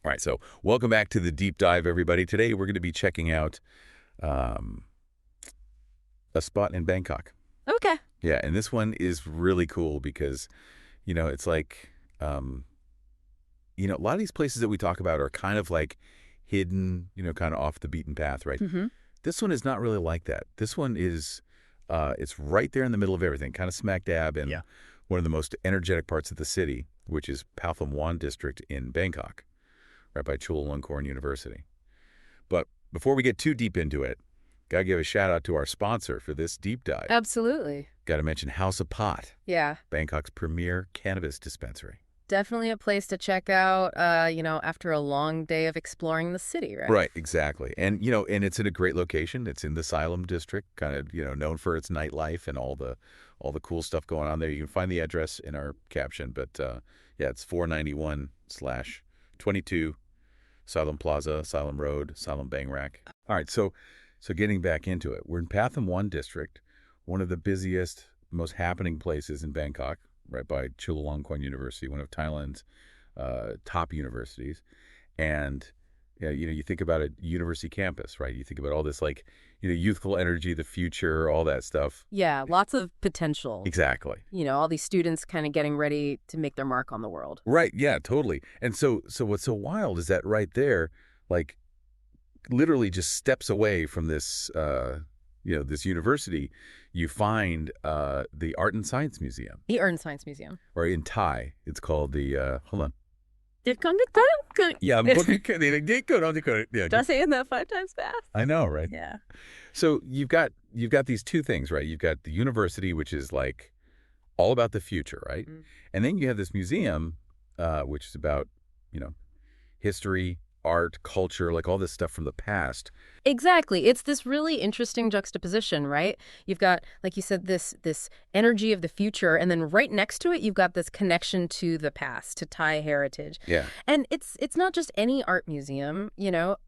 All right, so welcome back to the deep dive, everybody. Today we're going to be checking out um, a spot in Bangkok. Okay. Yeah, and this one is really cool because, it's like, a lot of these places that we talk about are kind of like hidden, kind of off the beaten path, right? Mm-hmm. This one is not really like that. This one is, it's right there in the middle of everything, kind of smack dab in Yeah. one of the most energetic parts of the city, which is Pathum Wan District in Bangkok, right by Chulalongkorn University. But before we get too deep into it, got to give a shout out to our sponsor for this deep dive. Absolutely. Got to mention House of Pot, Yeah. Bangkok's premier cannabis dispensary. Definitely a place to check out, after a long day of exploring the city, right? Right, exactly. And, and it's in a great location. It's in the Asylum District, kind of, known for its nightlife and all the cool stuff going on there. You can find the address in our caption, but yeah, it's 491/22 Asylum Plaza, Asylum Road, Asylum Bang Rack. All right, so getting back into it, we're in Pathum Wan District, one of the busiest, most happening places in Bangkok, right by Chulalongkorn University, one of Thailand's top universities. And you think about a university campus, right? You think about all this like, youthful energy, the future, all that stuff. Yeah, lots of potential. Exactly. All these students kind of getting ready to make their mark on the world. Right. Yeah, totally. And so what's so wild is that right there, like literally just steps away from this, this university, you find the Art and Science Museum. The Art and Science Museum. Or in Thai, it's called the, hold on. Yeah, Did I say that 5 times fast? I know, right? Yeah. So you've got these two things, right? You've got the university, which is like all about the future, right? Mm. And then you have this museum, which is about, history, art, culture, like all this stuff from the past. Exactly. It's this really interesting juxtaposition, right? You've got, like you said, this energy of the future, and then right next to it, you've got this connection to the past, to Thai heritage. Yeah. And it's not just any art museum,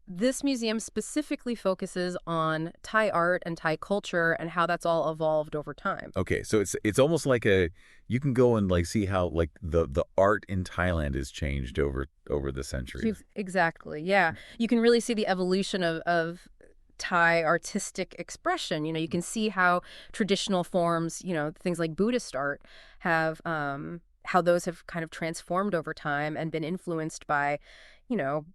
This museum specifically focuses on Thai art and Thai culture and how that's all evolved over time. Okay, so it's almost like you can go and like see how like the art in Thailand has changed over the centuries. Exactly. Yeah. You can really see the evolution of Thai artistic expression. You can see how traditional forms, things like Buddhist art have, how those have kind of transformed over time and been influenced by,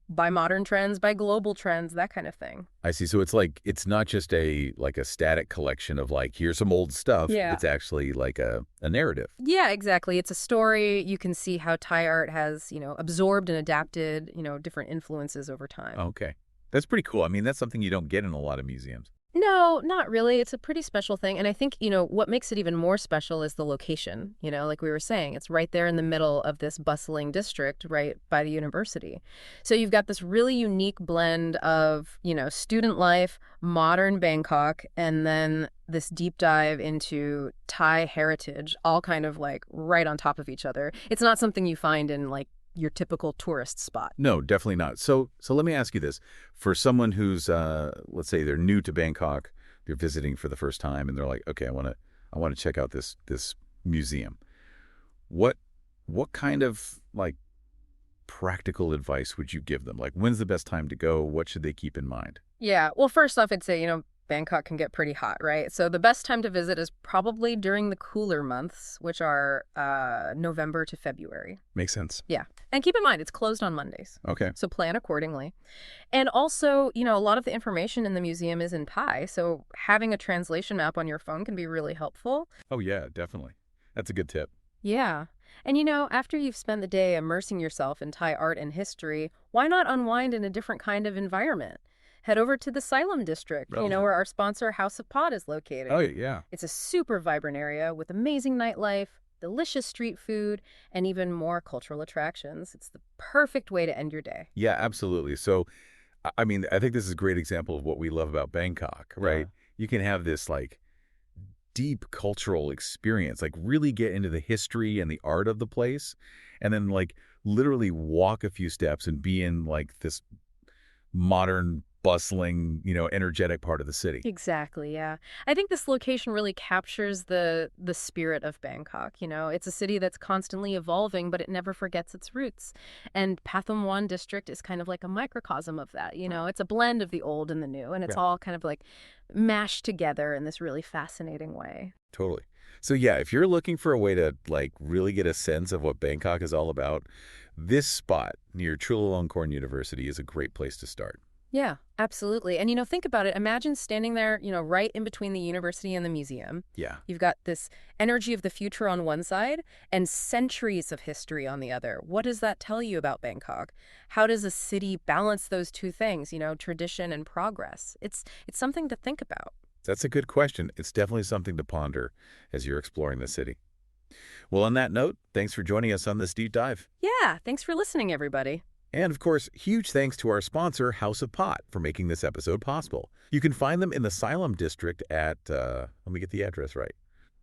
by modern trends, by global trends, that kind of thing. I see. So it's like it's not just a static collection of like here's some old stuff. Yeah. It's actually like a narrative. Yeah, exactly. It's a story. You can see how Thai art has, absorbed and adapted, different influences over time. Okay. That's pretty cool. I mean, that's something you don't get in a lot of museums. No, not really. It's a pretty special thing. And I think, what makes it even more special is the location. Like we were saying, it's right there in the middle of this bustling district, right by the university. So you've got this really unique blend of, student life, modern Bangkok, and then this deep dive into Thai heritage, all kind of like right on top of each other. It's not something you find in like your typical tourist spot. No, definitely not. So let me ask you this. For someone who's, let's say they're new to Bangkok, they're visiting for the first time, and they're like, okay, I want to check out this museum. What kind of like practical advice would you give them? Like, when's the best time to go? What should they keep in mind? Yeah. Well, first off, I'd say, Bangkok can get pretty hot, right? So the best time to visit is probably during the cooler months, which are November to February. Makes sense. Yeah. And keep in mind, it's closed on Mondays. Okay. So plan accordingly. And also, a lot of the information in the museum is in Thai. So having a translation map on your phone can be really helpful. Oh, yeah, definitely. That's a good tip. Yeah. And, after you've spent the day immersing yourself in Thai art and history, why not unwind in a different kind of environment? Head over to the Asylum District, where our sponsor House of Pot is located. Oh, yeah. It's a super vibrant area with amazing nightlife, delicious street food, and even more cultural attractions. It's the perfect way to end your day. Yeah, absolutely. So, I mean, I think this is a great example of what we love about Bangkok, right? Yeah. You can have this like deep cultural experience, like really get into the history and the art of the place, and then like literally walk a few steps and be in like this modern bustling, energetic part of the city. Exactly, yeah. I think this location really captures the spirit of Bangkok, you know. It's a city that's constantly evolving, but it never forgets its roots. And Pathum Wan District is kind of like a microcosm of that, you know. It's a blend of the old and the new, and it's Yeah, all kind of like mashed together in this really fascinating way. totally. So yeah, if you're looking for a way to like really get a sense of what Bangkok is all about, this spot near Chulalongkorn University is a great place to start. Yeah, absolutely. And, you know, think about it. Imagine standing there, you know, right in between the university and the museum. Yeah. You've got this energy of the future on one side and centuries of history on the other. What does that tell you about Bangkok? How does a city balance those two things, you know, tradition and progress? It's something to think about. That's a good question. It's definitely something to ponder as you're exploring the city. Well, on that note, thanks for joining us on this deep dive. Yeah, thanks for listening, everybody. And of course, huge thanks to our sponsor, House of Pot, for making this episode possible. You can find them in the Siloam District at, let me get the address right,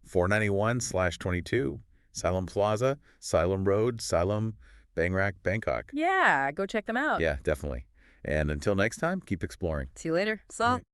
491/22, Siloam Plaza, Siloam Road, Siloam, Bangkok, Bangkok. Yeah, go check them out. Yeah, definitely. And until next time, keep exploring. See you later. Saw.